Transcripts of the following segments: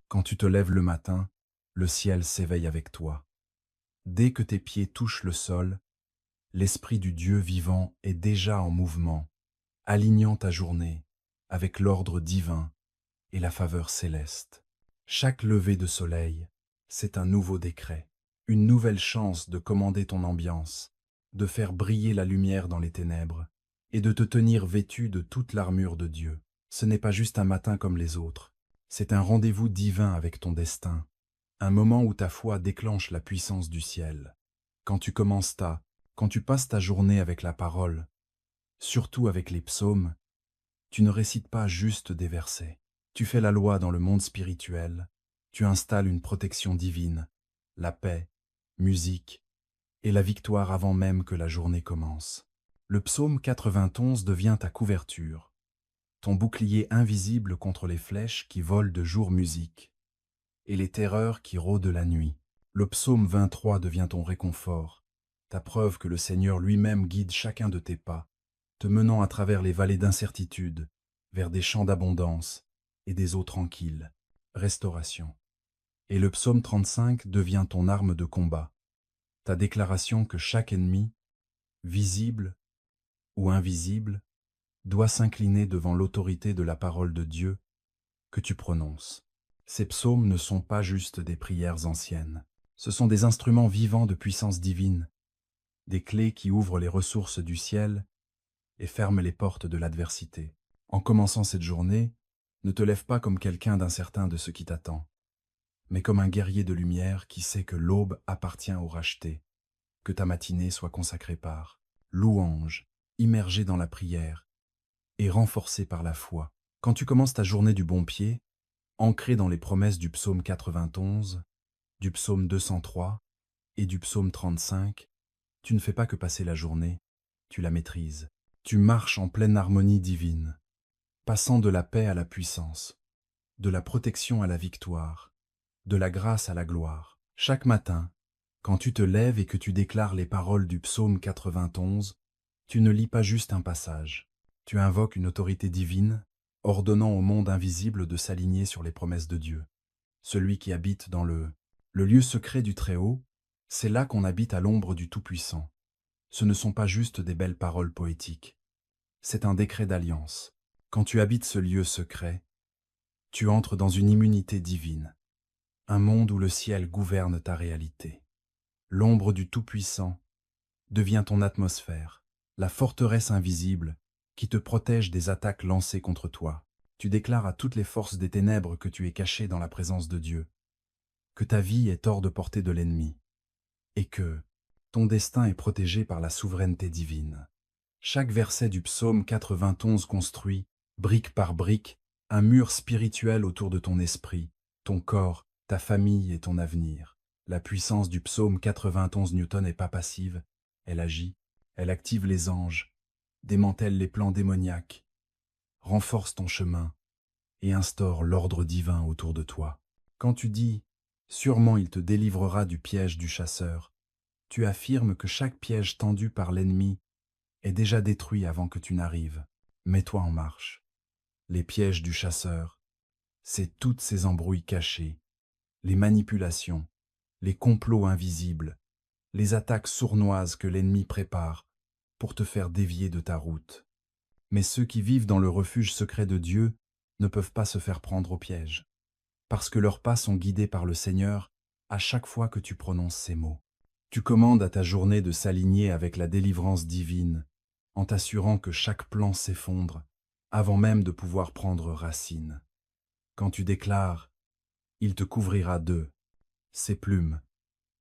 Quand tu te lèves le matin, le ciel s'éveille avec toi. Dès que tes pieds touchent le sol, l'Esprit du Dieu vivant est déjà en mouvement, alignant ta journée avec l'ordre divin et la faveur céleste. Chaque lever de soleil, c'est un nouveau décret, une nouvelle chance de commander ton ambiance, de faire briller la lumière dans les ténèbres et de te tenir vêtu de toute l'armure de Dieu. Ce n'est pas juste un matin comme les autres, c'est un rendez-vous divin avec ton destin, un moment où ta foi déclenche la puissance du ciel. Quand tu commences quand tu passes ta journée avec la parole, surtout avec les psaumes, tu ne récites pas juste des versets. Tu fais la loi dans le monde spirituel, tu installes une protection divine, la paix, musique et la victoire avant même que la journée commence. Le psaume 91 devient ta couverture, ton bouclier invisible contre les flèches qui volent de jour musique et les terreurs qui rôdent la nuit. Le psaume 23 devient ton réconfort, ta preuve que le Seigneur lui-même guide chacun de tes pas, te menant à travers les vallées d'incertitude, vers des champs d'abondance et des eaux tranquilles. Restauration. Et le psaume 35 devient ton arme de combat, ta déclaration que chaque ennemi, visible ou invisible, doit s'incliner devant l'autorité de la parole de Dieu que tu prononces. Ces psaumes ne sont pas juste des prières anciennes, ce sont des instruments vivants de puissance divine, des clés qui ouvrent les ressources du ciel et ferment les portes de l'adversité. En commençant cette journée, ne te lève pas comme quelqu'un d'incertain de ce qui t'attend, mais comme un guerrier de lumière qui sait que l'aube appartient au racheté, que ta matinée soit consacrée par louange, immergée dans la prière et renforcée par la foi. Quand tu commences ta journée du bon pied, ancrée dans les promesses du psaume 91, du psaume 203 et du psaume 35, tu ne fais pas que passer la journée, tu la maîtrises. Tu marches en pleine harmonie divine, passant de la paix à la puissance, de la protection à la victoire, de la grâce à la gloire. Chaque matin, quand tu te lèves et que tu déclares les paroles du psaume 91, tu ne lis pas juste un passage. Tu invoques une autorité divine, ordonnant au monde invisible de s'aligner sur les promesses de Dieu. Celui qui habite dans le lieu secret du Très-Haut, c'est là qu'on habite à l'ombre du Tout-Puissant. Ce ne sont pas juste des belles paroles poétiques, c'est un décret d'alliance. Quand tu habites ce lieu secret, tu entres dans une immunité divine, un monde où le ciel gouverne ta réalité. L'ombre du Tout-Puissant devient ton atmosphère, la forteresse invisible qui te protège des attaques lancées contre toi. Tu déclares à toutes les forces des ténèbres que tu es caché dans la présence de Dieu, que ta vie est hors de portée de l'ennemi, et que ton destin est protégé par la souveraineté divine. Chaque verset du psaume 91 construit, brique par brique, un mur spirituel autour de ton esprit, ton corps, ta famille et ton avenir. La puissance du psaume 91 Newton n'est pas passive, elle agit, elle active les anges, démantèle les plans démoniaques, renforce ton chemin et instaure l'ordre divin autour de toi. Quand tu dis « Sûrement il te délivrera du piège du chasseur », tu affirmes que chaque piège tendu par l'ennemi est déjà détruit avant que tu n'arrives. Mets-toi en marche. Les pièges du chasseur, c'est toutes ces embrouilles cachées, les manipulations, les complots invisibles, les attaques sournoises que l'ennemi prépare pour te faire dévier de ta route. Mais ceux qui vivent dans le refuge secret de Dieu ne peuvent pas se faire prendre au piège, parce que leurs pas sont guidés par le Seigneur à chaque fois que tu prononces ces mots. Tu commandes à ta journée de s'aligner avec la délivrance divine, en t'assurant que chaque plan s'effondre, avant même de pouvoir prendre racine. Quand tu déclares « Il te couvrira d'eux, ses plumes,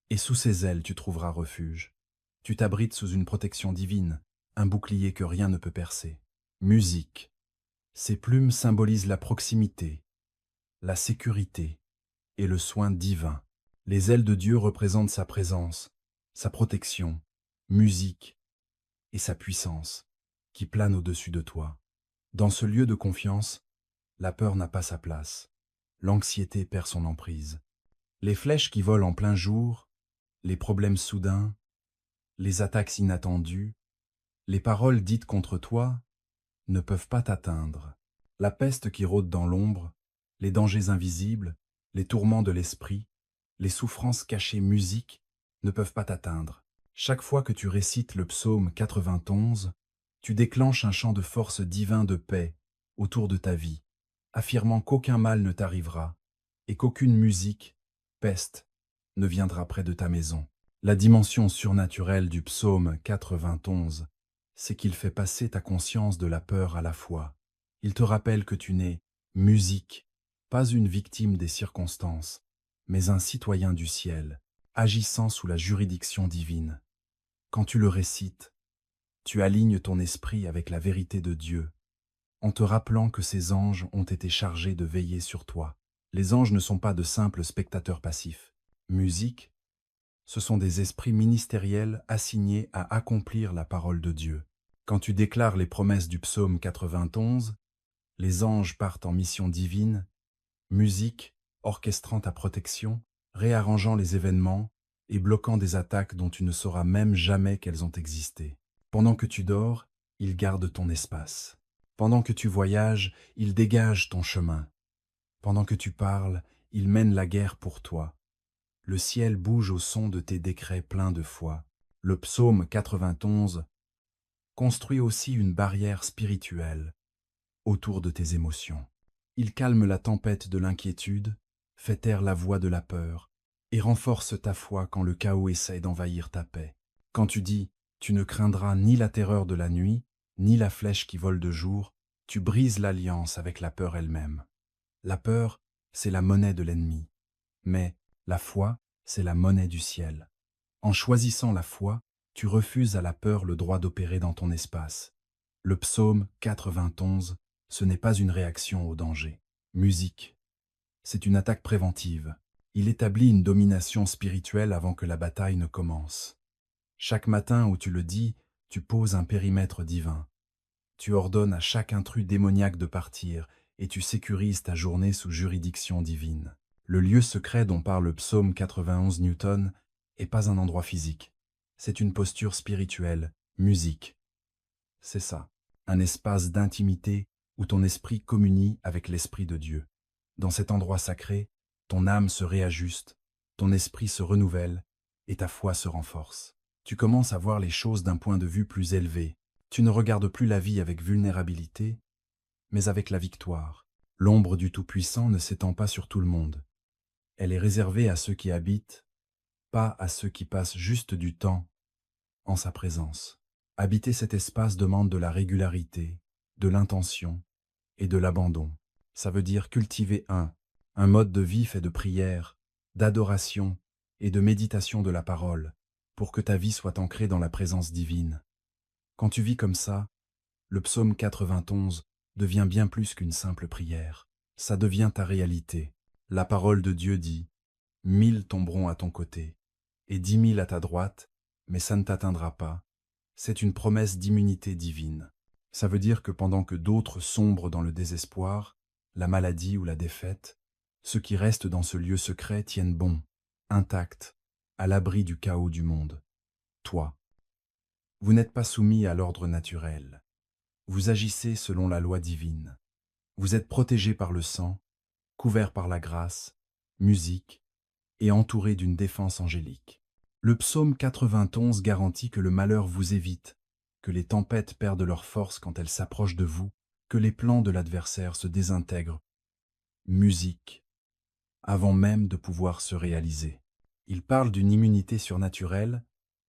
et sous ses ailes tu trouveras refuge », tu t'abrites sous une protection divine, un bouclier que rien ne peut percer. Musique. Ces plumes symbolisent la proximité, la sécurité et le soin divin. Les ailes de Dieu représentent sa présence, sa protection, musique et sa puissance, qui plane au-dessus de toi. Dans ce lieu de confiance, la peur n'a pas sa place, l'anxiété perd son emprise. Les flèches qui volent en plein jour, les problèmes soudains, les attaques inattendues, les paroles dites contre toi ne peuvent pas t'atteindre. La peste qui rôde dans l'ombre, les dangers invisibles, Les tourments de l'esprit, les souffrances cachées musique ne peuvent pas t'atteindre. Chaque fois que tu récites le psaume 91, tu déclenches un chant de force divin de paix autour de ta vie, affirmant qu'aucun mal ne t'arrivera et qu'aucune musique, peste, ne viendra près de ta maison. La dimension surnaturelle du psaume 91, c'est qu'il fait passer ta conscience de la peur à la foi. Il te rappelle que tu n'es musique, pas une victime des circonstances, mais un citoyen du ciel, agissant sous la juridiction divine. Quand tu le récites, tu alignes ton esprit avec la vérité de Dieu, en te rappelant que ces anges ont été chargés de veiller sur toi. Les anges ne sont pas de simples spectateurs passifs. Musique, ce sont des esprits ministériels assignés à accomplir la parole de Dieu. Quand tu déclares les promesses du psaume 91, les anges partent en mission divine, musique, orchestrant ta protection, réarrangeant les événements et bloquant des attaques dont tu ne sauras même jamais qu'elles ont existé. Pendant que tu dors, ils gardent ton espace. Pendant que tu voyages, ils dégagent ton chemin. Pendant que tu parles, ils mènent la guerre pour toi. Le ciel bouge au son de tes décrets pleins de foi. Le psaume 91 construit aussi une barrière spirituelle autour de tes émotions. Il calme la tempête de l'inquiétude, fait taire la voix de la peur et renforce ta foi quand le chaos essaie d'envahir ta paix. Quand tu dis « tu ne craindras ni la terreur de la nuit, ni la flèche qui vole de jour », tu brises l'alliance avec la peur elle-même. La peur, c'est la monnaie de l'ennemi, mais la foi, c'est la monnaie du ciel. En choisissant la foi, tu refuses à la peur le droit d'opérer dans ton espace. Le psaume 91, ce n'est pas une réaction au danger. Musique, c'est une attaque préventive. Il établit une domination spirituelle avant que la bataille ne commence. Chaque matin où tu le dis, tu poses un périmètre divin. Tu ordonnes à chaque intrus démoniaque de partir et tu sécurises ta journée sous juridiction divine. Le lieu secret dont parle le psaume 91 Newton n'est pas un endroit physique. C'est une posture spirituelle, musique. C'est ça, un espace d'intimité où ton esprit communie avec l'Esprit de Dieu. Dans cet endroit sacré, ton âme se réajuste, ton esprit se renouvelle et ta foi se renforce. Tu commences à voir les choses d'un point de vue plus élevé. Tu ne regardes plus la vie avec vulnérabilité, mais avec la victoire. L'ombre du Tout-Puissant ne s'étend pas sur tout le monde. Elle est réservée à ceux qui habitent, pas à ceux qui passent juste du temps en sa présence. Habiter cet espace demande de la régularité, de l'intention et de l'abandon. Ça veut dire cultiver un mode de vie fait de prière, d'adoration et de méditation de la parole, pour que ta vie soit ancrée dans la présence divine. Quand tu vis comme ça, le psaume 91 devient bien plus qu'une simple prière. Ça devient ta réalité. La parole de Dieu dit « 1000 tomberont à ton côté et 10 000 à ta droite, mais ça ne t'atteindra pas. » C'est une promesse d'immunité divine. Ça veut dire que pendant que d'autres sombrent dans le désespoir, la maladie ou la défaite, ceux qui restent dans ce lieu secret tiennent bon, intacts, à l'abri du chaos du monde. Toi, vous n'êtes pas soumis à l'ordre naturel. Vous agissez selon la loi divine. Vous êtes protégé par le sang, couvert par la grâce, musique, et entouré d'une défense angélique. Le psaume 91 garantit que le malheur vous évite, que les tempêtes perdent leur force quand elles s'approchent de vous, que les plans de l'adversaire se désintègrent. Musique, avant même de pouvoir se réaliser. Il parle d'une immunité surnaturelle,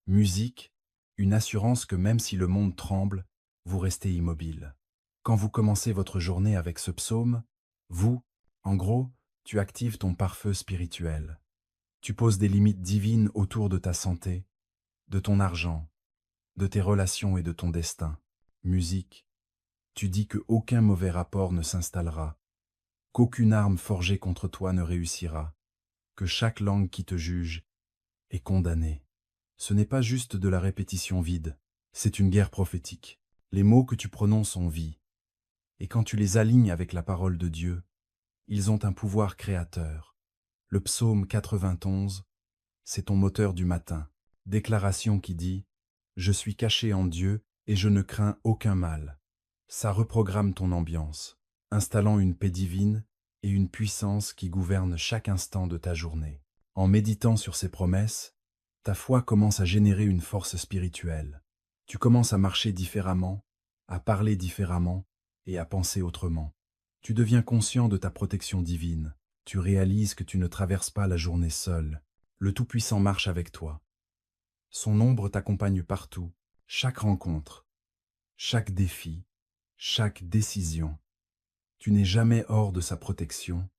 musique, une assurance que même si le monde tremble, vous restez immobile. Quand vous commencez votre journée avec ce psaume, en gros, tu actives ton pare-feu spirituel. Tu poses des limites divines autour de ta santé, de ton argent, de tes relations et de ton destin. Musique, tu dis que aucun mauvais rapport ne s'installera, qu'aucune arme forgée contre toi ne réussira, que chaque langue qui te juge est condamnée. Ce n'est pas juste de la répétition vide, c'est une guerre prophétique. Les mots que tu prononces ont vie, et quand tu les alignes avec la parole de Dieu, ils ont un pouvoir créateur. Le psaume 91, c'est ton moteur du matin, déclaration qui dit « Je suis caché en Dieu et je ne crains aucun mal ». Ça reprogramme ton ambiance, installant une paix divine et une puissance qui gouverne chaque instant de ta journée. En méditant sur ces promesses, ta foi commence à générer une force spirituelle. Tu commences à marcher différemment, à parler différemment et à penser autrement. Tu deviens conscient de ta protection divine. Tu réalises que tu ne traverses pas la journée seul. Le Tout-Puissant marche avec toi. Son ombre t'accompagne partout, chaque rencontre, chaque défi, chaque décision. Tu n'es jamais hors de sa protection,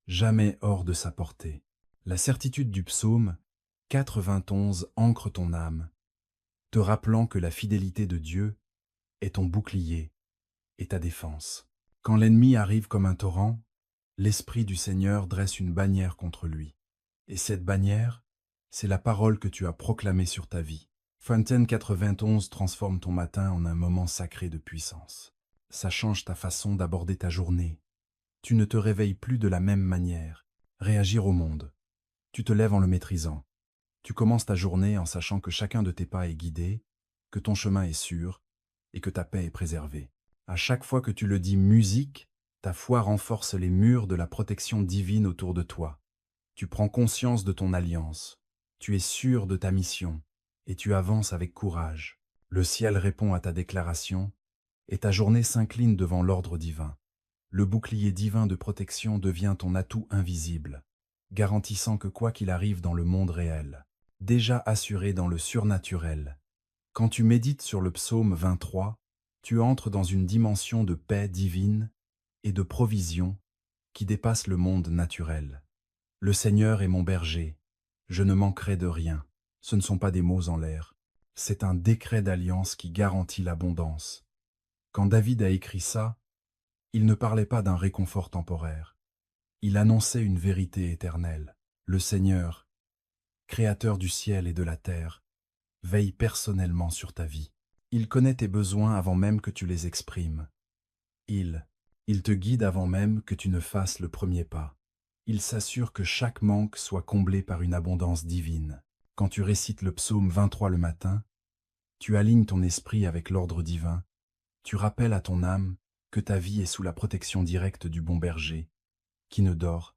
jamais hors de sa portée. La certitude du psaume 91 ancre ton âme, te rappelant que la fidélité de Dieu est ton bouclier et ta défense. Quand l'ennemi arrive comme un torrent, l'Esprit du Seigneur dresse une bannière contre lui. Et cette bannière, c'est la parole que tu as proclamée sur ta vie. Fontaine 91 transforme ton matin en un moment sacré de puissance. Ça change ta façon d'aborder ta journée. Tu ne te réveilles plus de la même manière. Réagir au monde. Tu te lèves en le maîtrisant. Tu commences ta journée en sachant que chacun de tes pas est guidé, que ton chemin est sûr et que ta paix est préservée. À chaque fois que tu le dis musique, ta foi renforce les murs de la protection divine autour de toi. Tu prends conscience de ton alliance. Tu es sûr de ta mission et tu avances avec courage. Le ciel répond à ta déclaration et ta journée s'incline devant l'ordre divin. Le bouclier divin de protection devient ton atout invisible, garantissant que quoi qu'il arrive dans le monde réel, déjà assuré dans le surnaturel. Quand tu médites sur le psaume 23, tu entres dans une dimension de paix divine et de provision qui dépasse le monde naturel. Le Seigneur est mon berger, je ne manquerai de rien. Ce ne sont pas des mots en l'air, c'est un décret d'alliance qui garantit l'abondance. Quand David a écrit ça, il ne parlait pas d'un réconfort temporaire. Il annonçait une vérité éternelle. Le Seigneur, Créateur du ciel et de la terre, veille personnellement sur ta vie. Il connaît tes besoins avant même que tu les exprimes. Il te guide avant même que tu ne fasses le premier pas. Il s'assure que chaque manque soit comblé par une abondance divine. Quand tu récites le psaume 23 le matin, tu alignes ton esprit avec l'ordre divin. Tu rappelles à ton âme que ta vie est sous la protection directe du bon berger, qui ne dort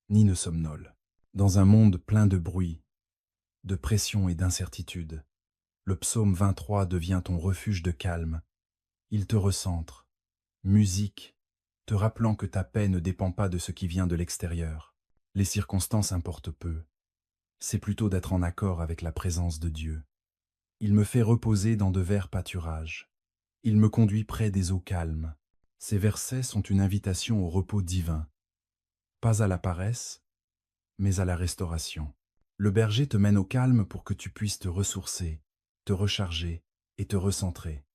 ni ne somnole. Dans un monde plein de bruit, de pression et d'incertitude, le psaume 23 devient ton refuge de calme. Il te recentre, musique, te rappelant que ta paix ne dépend pas de ce qui vient de l'extérieur. Les circonstances importent peu. C'est plutôt d'être en accord avec la présence de Dieu. Il me fait reposer dans de verts pâturages. Il me conduit près des eaux calmes. Ces versets sont une invitation au repos divin. Pas à la paresse, mais à la restauration. Le berger te mène au calme pour que tu puisses te ressourcer, te recharger et te recentrer.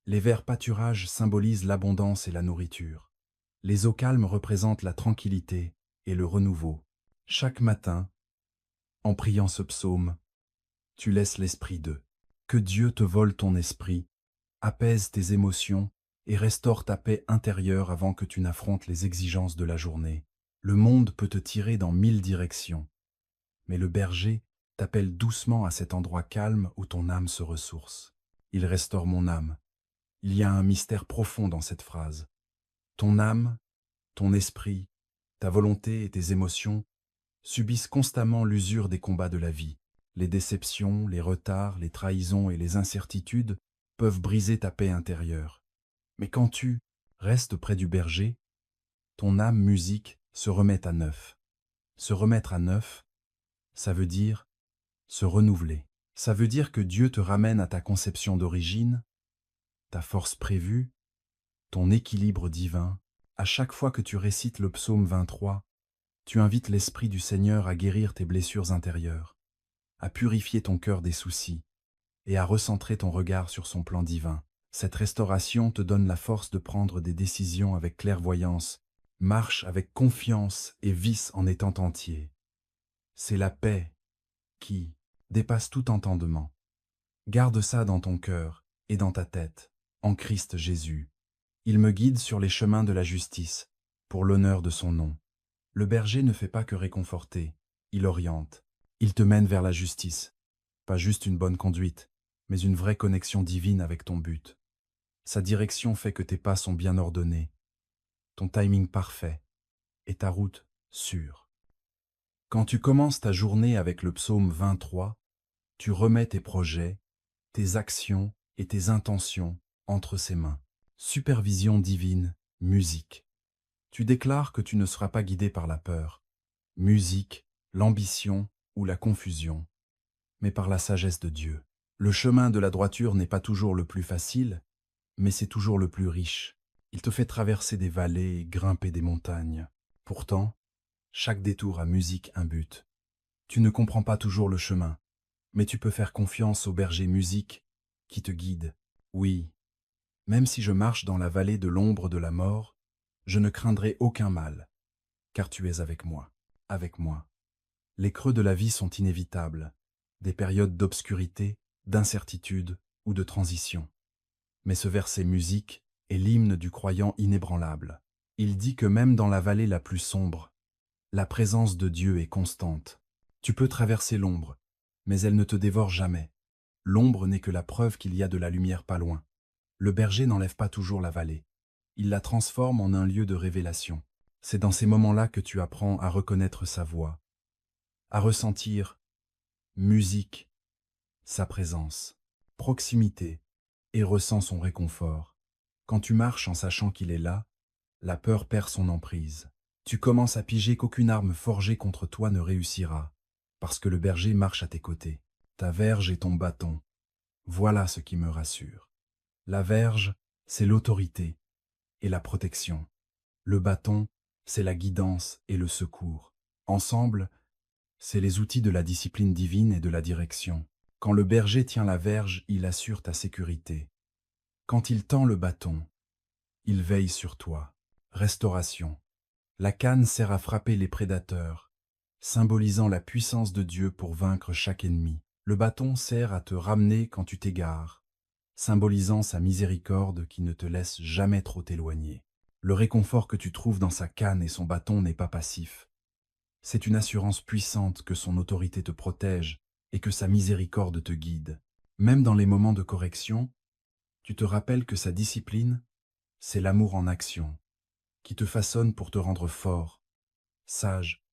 Les verts pâturages symbolisent l'abondance et la nourriture. Les eaux calmes représentent la tranquillité et le renouveau. Chaque matin, en priant ce psaume, tu laisses l'esprit de que Dieu te vole ton esprit, apaise tes émotions et restaure ta paix intérieure avant que tu n'affrontes les exigences de la journée. Le monde peut te tirer dans 1000 directions, mais le berger t'appelle doucement à cet endroit calme où ton âme se ressource. Il restaure mon âme. Il y a un mystère profond dans cette phrase. Ton âme, ton esprit, ta volonté et tes émotions subissent constamment l'usure des combats de la vie. Les déceptions, les retards, les trahisons et les incertitudes peuvent briser ta paix intérieure. Mais quand tu restes près du berger, ton âme musique se remet à neuf. Se remettre à neuf, ça veut dire se renouveler. Ça veut dire que Dieu te ramène à ta conception d'origine, ta force prévue, ton équilibre divin. À chaque fois que tu récites le psaume 23, tu invites l'Esprit du Seigneur à guérir tes blessures intérieures, à purifier ton cœur des soucis et à recentrer ton regard sur son plan divin. Cette restauration te donne la force de prendre des décisions avec clairvoyance, marche avec confiance et vis en étant entier. C'est la paix qui dépasse tout entendement. Garde ça dans ton cœur et dans ta tête, en Christ Jésus. Il me guide sur les chemins de la justice, pour l'honneur de son nom. Le berger ne fait pas que réconforter, il oriente. Il te mène vers la justice. Pas juste une bonne conduite, mais une vraie connexion divine avec ton but. Sa direction fait que tes pas sont bien ordonnés, ton timing parfait, et ta route sûre. Quand tu commences ta journée avec le psaume 23, tu remets tes projets, tes actions et tes intentions entre ses mains. Supervision divine, musique. Tu déclares que tu ne seras pas guidé par la peur, musique, l'ambition ou la confusion, mais par la sagesse de Dieu. Le chemin de la droiture n'est pas toujours le plus facile, mais c'est toujours le plus riche. Il te fait traverser des vallées et grimper des montagnes. Pourtant, chaque détour a musique un but. Tu ne comprends pas toujours le chemin, mais tu peux faire confiance au berger musique qui te guide. Oui, même si je marche dans la vallée de l'ombre de la mort, je ne craindrai aucun mal, car tu es avec moi, avec moi. Les creux de la vie sont inévitables, des périodes d'obscurité, d'incertitude ou de transition. Mais ce verset musique est l'hymne du croyant inébranlable. Il dit que même dans la vallée la plus sombre, la présence de Dieu est constante. Tu peux traverser l'ombre, mais elle ne te dévore jamais. L'ombre n'est que la preuve qu'il y a de la lumière pas loin. Le berger n'enlève pas toujours la vallée. Il la transforme en un lieu de révélation. C'est dans ces moments-là que tu apprends à reconnaître sa voix, à ressentir musique, sa présence, proximité, et ressens son réconfort. Quand tu marches en sachant qu'il est là, la peur perd son emprise. Tu commences à piger qu'aucune arme forgée contre toi ne réussira, parce que le berger marche à tes côtés. Ta verge et ton bâton, voilà ce qui me rassure. La verge, c'est l'autorité et la protection. Le bâton, c'est la guidance et le secours. Ensemble, c'est les outils de la discipline divine et de la direction. Quand le berger tient la verge, il assure ta sécurité. Quand il tend le bâton, il veille sur toi. Restauration. La canne sert à frapper les prédateurs, symbolisant la puissance de Dieu pour vaincre chaque ennemi. Le bâton sert à te ramener quand tu t'égares, symbolisant sa miséricorde qui ne te laisse jamais trop t'éloigner. Le réconfort que tu trouves dans sa canne et son bâton n'est pas passif. C'est une assurance puissante que son autorité te protège et que sa miséricorde te guide. Même dans les moments de correction, tu te rappelles que sa discipline, c'est l'amour en action, qui te façonne pour te rendre fort, sage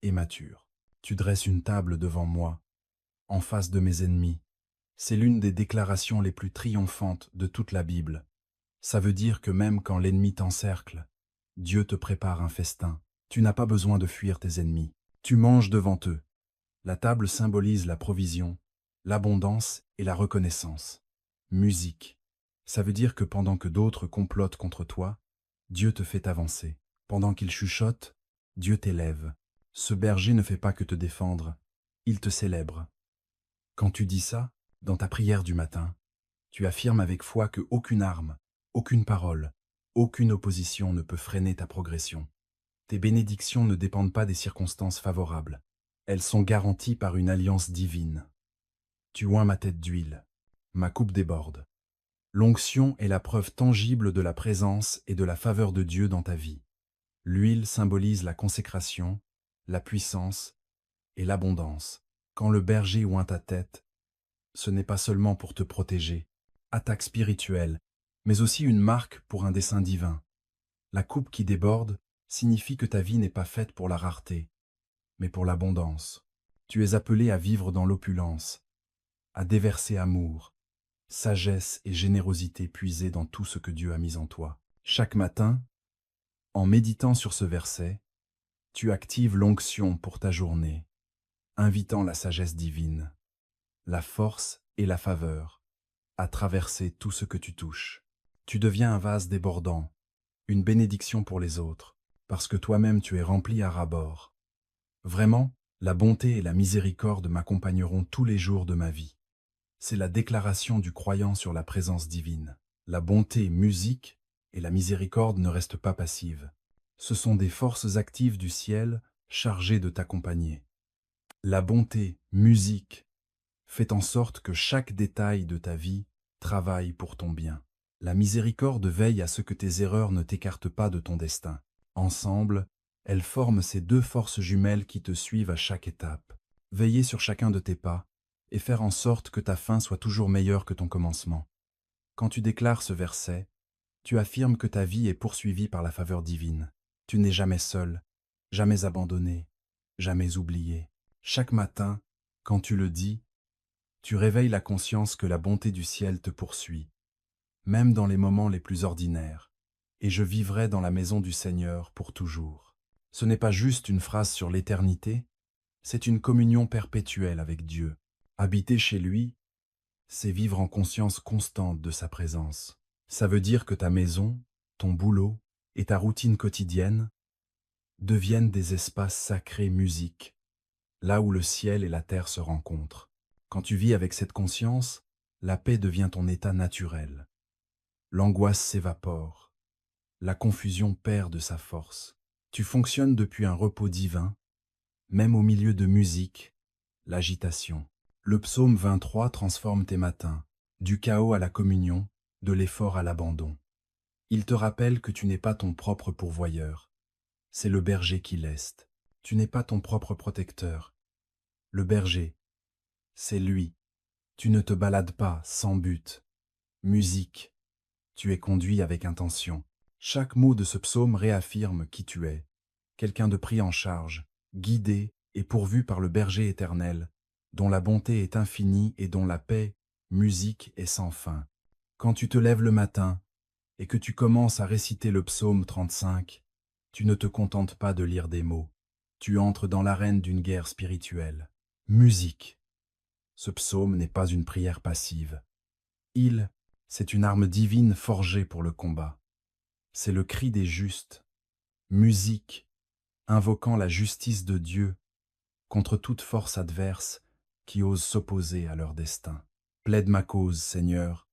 et mature. Tu dresses une table devant moi, en face de mes ennemis. C'est l'une des déclarations les plus triomphantes de toute la Bible. Ça veut dire que même quand l'ennemi t'encercle, Dieu te prépare un festin. Tu n'as pas besoin de fuir tes ennemis. Tu manges devant eux. La table symbolise la provision, l'abondance et la reconnaissance. Musique. Ça veut dire que pendant que d'autres complotent contre toi, Dieu te fait avancer. Pendant qu'il chuchote, Dieu t'élève. Ce berger ne fait pas que te défendre, il te célèbre. Quand tu dis ça, dans ta prière du matin, tu affirmes avec foi que aucune arme, aucune parole, aucune opposition ne peut freiner ta progression. Tes bénédictions ne dépendent pas des circonstances favorables. Elles sont garanties par une alliance divine. Tu oins ma tête d'huile, ma coupe déborde. L'onction est la preuve tangible de la présence et de la faveur de Dieu dans ta vie. L'huile symbolise la consécration, la puissance et l'abondance. Quand le berger oint ta tête, ce n'est pas seulement pour te protéger, attaque spirituelle, mais aussi une marque pour un dessein divin. La coupe qui déborde signifie que ta vie n'est pas faite pour la rareté, mais pour l'abondance. Tu es appelé à vivre dans l'opulence, à déverser amour, sagesse et générosité puisées dans tout ce que Dieu a mis en toi. Chaque matin, en méditant sur ce verset, tu actives l'onction pour ta journée, invitant la sagesse divine, la force et la faveur à traverser tout ce que tu touches. Tu deviens un vase débordant, une bénédiction pour les autres, parce que toi-même tu es rempli à ras-bord. Vraiment, la bonté et la miséricorde m'accompagneront tous les jours de ma vie. C'est la déclaration du croyant sur la présence divine. La bonté, musique, et la miséricorde ne restent pas passives. Ce sont des forces actives du ciel chargées de t'accompagner. La bonté, musique, fait en sorte que chaque détail de ta vie travaille pour ton bien. La miséricorde veille à ce que tes erreurs ne t'écartent pas de ton destin. Ensemble, elles forment ces deux forces jumelles qui te suivent à chaque étape. Veiller sur chacun de tes pas et faire en sorte que ta fin soit toujours meilleure que ton commencement. Quand tu déclares ce verset, tu affirmes que ta vie est poursuivie par la faveur divine. Tu n'es jamais seul, jamais abandonné, jamais oublié. Chaque matin, quand tu le dis, tu réveilles la conscience que la bonté du ciel te poursuit, même dans les moments les plus ordinaires, et je vivrai dans la maison du Seigneur pour toujours. Ce n'est pas juste une phrase sur l'éternité, c'est une communion perpétuelle avec Dieu. Habiter chez lui, c'est vivre en conscience constante de sa présence. Ça veut dire que ta maison, ton boulot et ta routine quotidienne deviennent des espaces sacrés musiques, là où le ciel et la terre se rencontrent. Quand tu vis avec cette conscience, la paix devient ton état naturel. L'angoisse s'évapore, la confusion perd de sa force. Tu fonctionnes depuis un repos divin, même au milieu de musique, l'agitation. Le psaume 23 transforme tes matins, du chaos à la communion, de l'effort à l'abandon. Il te rappelle que tu n'es pas ton propre pourvoyeur, c'est le berger qui leste. Tu n'es pas ton propre protecteur. Le berger, c'est lui. Tu ne te balades pas sans but. Musique, tu es conduit avec intention. Chaque mot de ce psaume réaffirme qui tu es, quelqu'un de pris en charge, guidé et pourvu par le berger éternel, dont la bonté est infinie et dont la paix, musique est sans fin. Quand tu te lèves le matin et que tu commences à réciter le psaume 35, tu ne te contentes pas de lire des mots, tu entres dans l'arène d'une guerre spirituelle. Musique. Ce psaume n'est pas une prière passive. C'est une arme divine forgée pour le combat. C'est le cri des justes. Musique, invoquant la justice de Dieu contre toute force adverse qui ose s'opposer à leur destin. Plaide ma cause, Seigneur,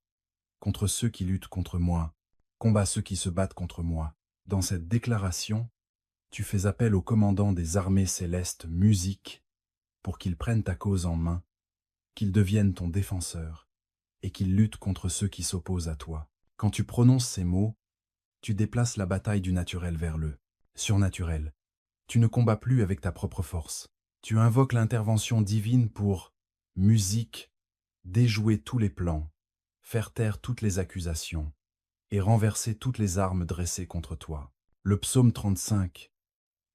contre ceux qui luttent contre moi, combat ceux qui se battent contre moi. Dans cette déclaration, tu fais appel au commandant des armées célestes, musique, pour qu'il prenne ta cause en main, qu'il devienne ton défenseur, et qu'il lutte contre ceux qui s'opposent à toi. Quand tu prononces ces mots, tu déplaces la bataille du naturel vers le surnaturel. Tu ne combats plus avec ta propre force. Tu invoques l'intervention divine pour, musique, déjouer tous les plans, faire taire toutes les accusations et renverser toutes les armes dressées contre toi. Le psaume 35,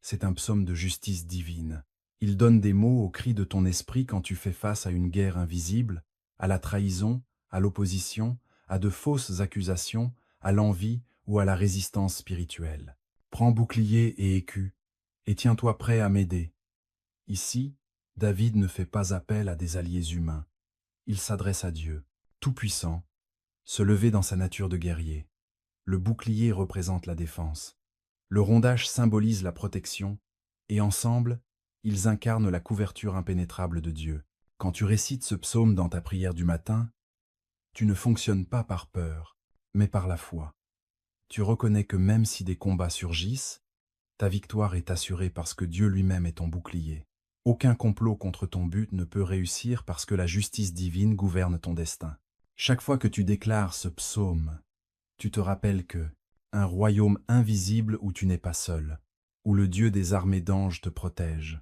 c'est un psaume de justice divine. Il donne des mots au cri de ton esprit quand tu fais face à une guerre invisible, à la trahison, à l'opposition, à de fausses accusations, à l'envie ou à la résistance spirituelle. Prends bouclier et écu, et tiens-toi prêt à m'aider. Ici, David ne fait pas appel à des alliés humains. Il s'adresse à Dieu, tout-puissant, se lever dans sa nature de guerrier. Le bouclier représente la défense. Le rondage symbolise la protection, et ensemble, ils incarnent la couverture impénétrable de Dieu. Quand tu récites ce psaume dans ta prière du matin, tu ne fonctionnes pas par peur, mais par la foi. Tu reconnais que même si des combats surgissent, ta victoire est assurée parce que Dieu lui-même est ton bouclier. Aucun complot contre ton but ne peut réussir parce que la justice divine gouverne ton destin. Chaque fois que tu déclares ce psaume, tu te rappelles que un royaume invisible où tu n'es pas seul, où le Dieu des armées d'anges te protège.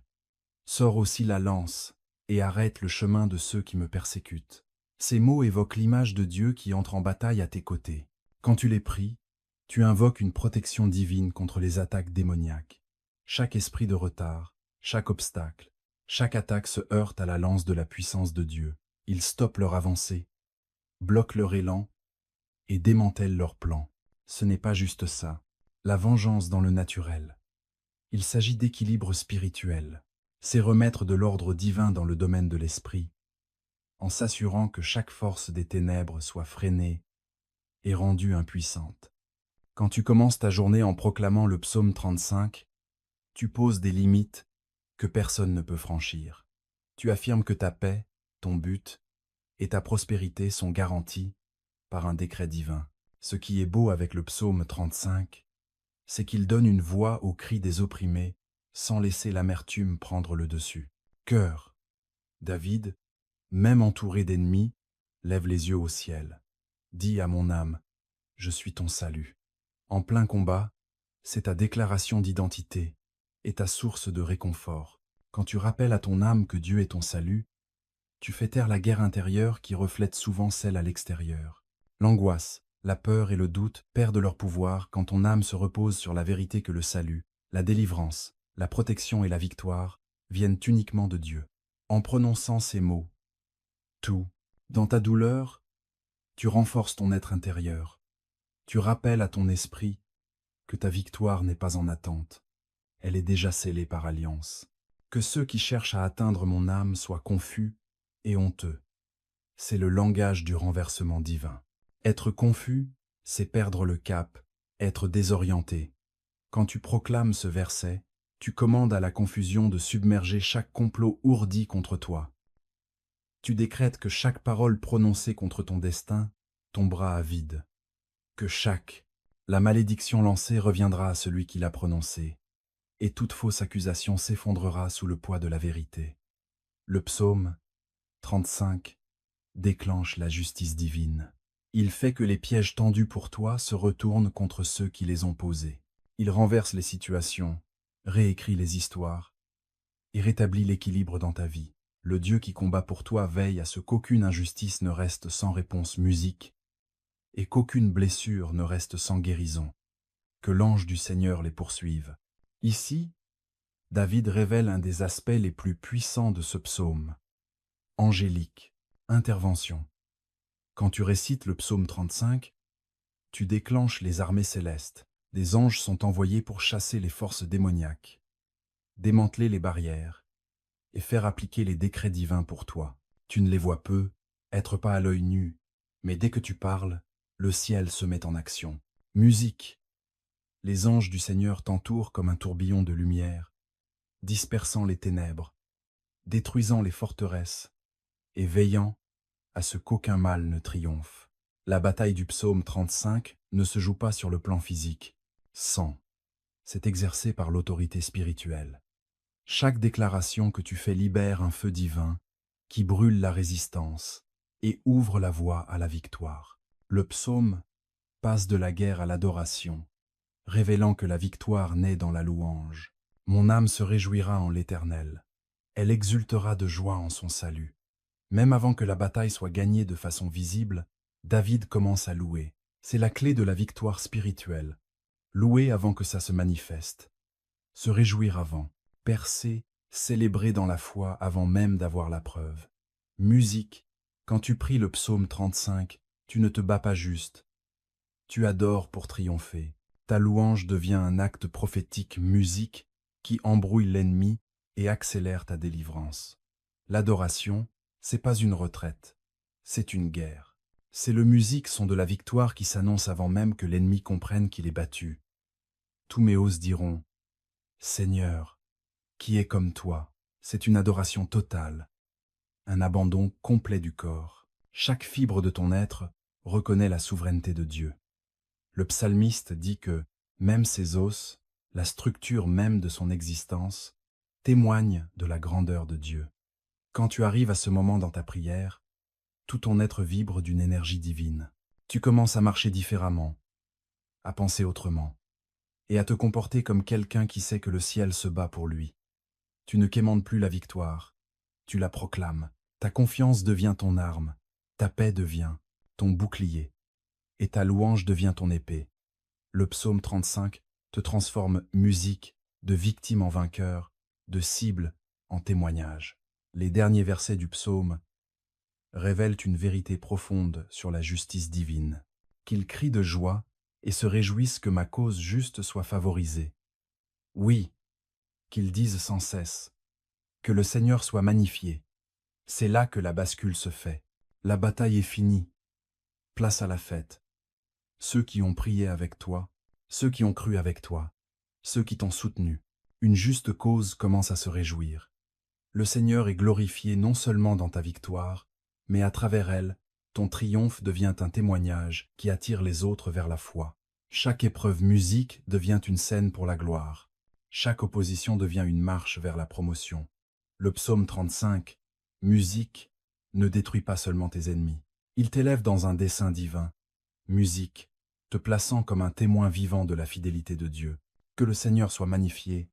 Sors aussi la lance et arrête le chemin de ceux qui me persécutent. Ces mots évoquent l'image de Dieu qui entre en bataille à tes côtés. Quand tu les pries, tu invoques une protection divine contre les attaques démoniaques. Chaque esprit de retard, chaque obstacle, chaque attaque se heurte à la lance de la puissance de Dieu. Il stoppe leur avancée, bloque leur élan et démantèle leurs plans. Ce n'est pas juste ça, la vengeance dans le naturel. Il s'agit d'équilibre spirituel. C'est remettre de l'ordre divin dans le domaine de l'esprit, en s'assurant que chaque force des ténèbres soit freinée et rendue impuissante. Quand tu commences ta journée en proclamant le psaume 35, tu poses des limites que personne ne peut franchir. Tu affirmes que ta paix, ton but et ta prospérité sont garantis par un décret divin. Ce qui est beau avec le psaume 35, c'est qu'il donne une voix aux cris des opprimés sans laisser l'amertume prendre le dessus. Cœur, David, même entouré d'ennemis, lève les yeux au ciel. Dis à mon âme, je suis ton salut. En plein combat, c'est ta déclaration d'identité et ta source de réconfort. Quand tu rappelles à ton âme que Dieu est ton salut, tu fais taire la guerre intérieure qui reflète souvent celle à l'extérieur. L'angoisse, la peur et le doute perdent leur pouvoir quand ton âme se repose sur la vérité que le salut, la délivrance la protection et la victoire viennent uniquement de Dieu. En prononçant ces mots, tout, dans ta douleur, tu renforces ton être intérieur. Tu rappelles à ton esprit que ta victoire n'est pas en attente. Elle est déjà scellée par alliance. Que ceux qui cherchent à atteindre mon âme soient confus et honteux. C'est le langage du renversement divin. Être confus, c'est perdre le cap, être désorienté. Quand tu proclames ce verset, tu commandes à la confusion de submerger chaque complot ourdi contre toi. Tu décrètes que chaque parole prononcée contre ton destin tombera à vide. Que la malédiction lancée reviendra à celui qui l'a prononcée, et toute fausse accusation s'effondrera sous le poids de la vérité. Le psaume 35 déclenche la justice divine. Il fait que les pièges tendus pour toi se retournent contre ceux qui les ont posés. Il renverse les situations, réécrit les histoires et rétablit l'équilibre dans ta vie. Le Dieu qui combat pour toi veille à ce qu'aucune injustice ne reste sans réponse musique et qu'aucune blessure ne reste sans guérison. Que l'ange du Seigneur les poursuive. Ici, David révèle un des aspects les plus puissants de ce psaume. Angélique, intervention. Quand tu récites le psaume 35, tu déclenches les armées célestes. Des anges sont envoyés pour chasser les forces démoniaques, démanteler les barrières et faire appliquer les décrets divins pour toi. Tu ne les vois peu, être pas à l'œil nu, mais dès que tu parles, le ciel se met en action. Musique. Les anges du Seigneur t'entourent comme un tourbillon de lumière, dispersant les ténèbres, détruisant les forteresses et veillant à ce qu'aucun mal ne triomphe. La bataille du psaume 35 ne se joue pas sur le plan physique. C'est exercé par l'autorité spirituelle. Chaque déclaration que tu fais libère un feu divin qui brûle la résistance et ouvre la voie à la victoire. Le psaume passe de la guerre à l'adoration, révélant que la victoire naît dans la louange. Mon âme se réjouira en l'Éternel. Elle exultera de joie en son salut. Même avant que la bataille soit gagnée de façon visible, David commence à louer. C'est la clé de la victoire spirituelle. Louer avant que ça se manifeste. Se réjouir avant. Percer, célébrer dans la foi avant même d'avoir la preuve. Musique. Quand tu pries le psaume 35, tu ne te bats pas juste. Tu adores pour triompher. Ta louange devient un acte prophétique musique qui embrouille l'ennemi et accélère ta délivrance. L'adoration, c'est pas une retraite, c'est une guerre. C'est le musique son de la victoire qui s'annonce avant même que l'ennemi comprenne qu'il est battu. Tous mes os diront « Seigneur, qui est comme toi ?» C'est une adoration totale, un abandon complet du corps. Chaque fibre de ton être reconnaît la souveraineté de Dieu. Le psalmiste dit que même ses os, la structure même de son existence, témoignent de la grandeur de Dieu. Quand tu arrives à ce moment dans ta prière, tout ton être vibre d'une énergie divine. Tu commences à marcher différemment, à penser autrement, et à te comporter comme quelqu'un qui sait que le ciel se bat pour lui. Tu ne quémandes plus la victoire, tu la proclames. Ta confiance devient ton arme, ta paix devient ton bouclier, et ta louange devient ton épée. Le psaume 35 te transforme musique de victime en vainqueur, de cible en témoignage. Les derniers versets du psaume révèlent une vérité profonde sur la justice divine. Qu'ils crient de joie et se réjouissent que ma cause juste soit favorisée. Oui, qu'ils disent sans cesse que le Seigneur soit magnifié. C'est là que la bascule se fait. La bataille est finie. Place à la fête. Ceux qui ont prié avec toi, ceux qui ont cru avec toi, ceux qui t'ont soutenu. Une juste cause commence à se réjouir. Le Seigneur est glorifié non seulement dans ta victoire, mais à travers elle, ton triomphe devient un témoignage qui attire les autres vers la foi. Chaque épreuve musique devient une scène pour la gloire. Chaque opposition devient une marche vers la promotion. Le psaume 35, musique, ne détruit pas seulement tes ennemis. Il t'élève dans un dessein divin. Musique, te plaçant comme un témoin vivant de la fidélité de Dieu. Que le Seigneur soit magnifié,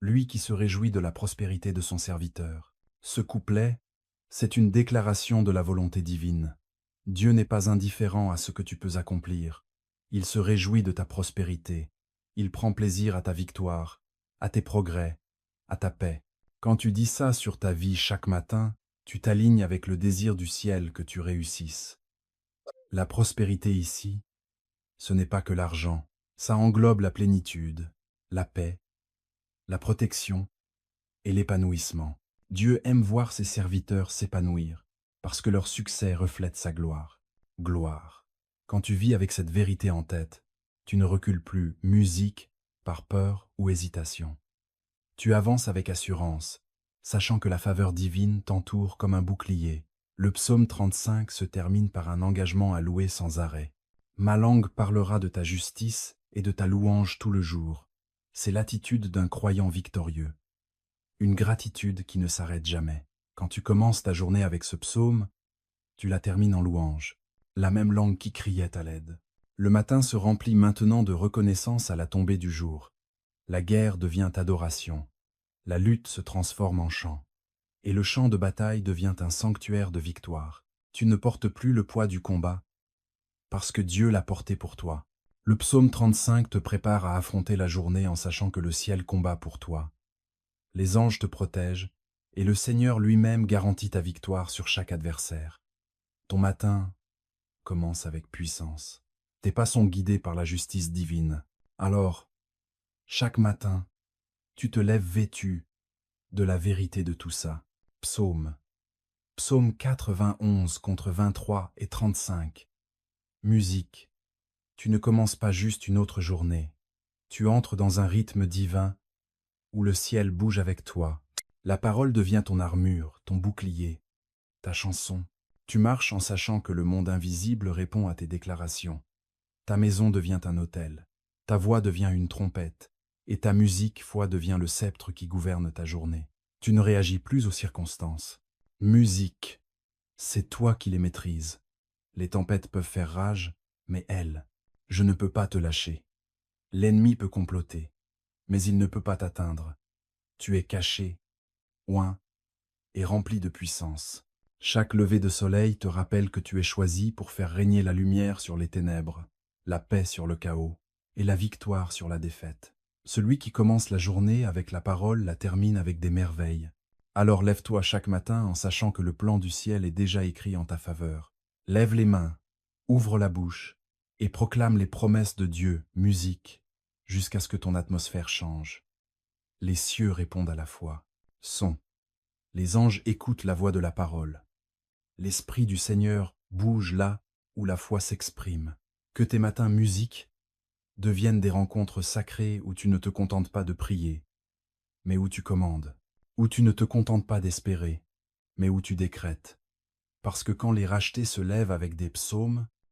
lui qui se réjouit de la prospérité de son serviteur. Ce couplet, c'est une déclaration de la volonté divine. Dieu n'est pas indifférent à ce que tu peux accomplir. Il se réjouit de ta prospérité. Il prend plaisir à ta victoire, à tes progrès, à ta paix. Quand tu dis ça sur ta vie chaque matin, tu t'alignes avec le désir du ciel que tu réussisses. La prospérité ici, ce n'est pas que l'argent, ça englobe la plénitude, la paix, la protection et l'épanouissement. Dieu aime voir ses serviteurs s'épanouir, parce que leur succès reflète sa gloire. Gloire. Quand tu vis avec cette vérité en tête, tu ne recules plus, musique, par peur ou hésitation. Tu avances avec assurance, sachant que la faveur divine t'entoure comme un bouclier. Le psaume 35 se termine par un engagement à louer sans arrêt. Ma langue parlera de ta justice et de ta louange tout le jour. C'est l'attitude d'un croyant victorieux. Une gratitude qui ne s'arrête jamais. Quand tu commences ta journée avec ce psaume, tu la termines en louange, la même langue qui criait à l'aide. Le matin se remplit maintenant de reconnaissance à la tombée du jour. La guerre devient adoration. La lutte se transforme en chant. Et le champ de bataille devient un sanctuaire de victoire. Tu ne portes plus le poids du combat, parce que Dieu l'a porté pour toi. Le psaume 35 te prépare à affronter la journée en sachant que le ciel combat pour toi. Les anges te protègent, et le Seigneur lui-même garantit ta victoire sur chaque adversaire. Ton matin commence avec puissance. Tes pas sont guidés par la justice divine. Alors, chaque matin, tu te lèves vêtu de la vérité de tout ça. Psaume. Psaume 91 contre 23 et 35. Musique. Tu ne commences pas juste une autre journée. Tu entres dans un rythme divin où le ciel bouge avec toi. La parole devient ton armure, ton bouclier, ta chanson. Tu marches en sachant que le monde invisible répond à tes déclarations. Ta maison devient un autel, ta voix devient une trompette, et ta musique, foi, devient le sceptre qui gouverne ta journée. Tu ne réagis plus aux circonstances. Musique, c'est toi qui les maîtrises. Les tempêtes peuvent faire rage, mais elles, je ne peux pas te lâcher. L'ennemi peut comploter, mais il ne peut pas t'atteindre. Tu es caché, oint et rempli de puissance. Chaque lever de soleil te rappelle que tu es choisi pour faire régner la lumière sur les ténèbres, la paix sur le chaos et la victoire sur la défaite. Celui qui commence la journée avec la parole la termine avec des merveilles. Alors lève-toi chaque matin en sachant que le plan du ciel est déjà écrit en ta faveur. Lève les mains, ouvre la bouche et proclame les promesses de Dieu, musique, jusqu'à ce que ton atmosphère change. Les cieux répondent à la foi. Son. Les anges écoutent la voix de la parole. L'Esprit du Seigneur bouge là où la foi s'exprime. Que tes matins musiques deviennent des rencontres sacrées où tu ne te contentes pas de prier, mais où tu commandes. Où tu ne te contentes pas d'espérer, mais où tu décrètes. Parce que quand les rachetés se lèvent avec des psaumes,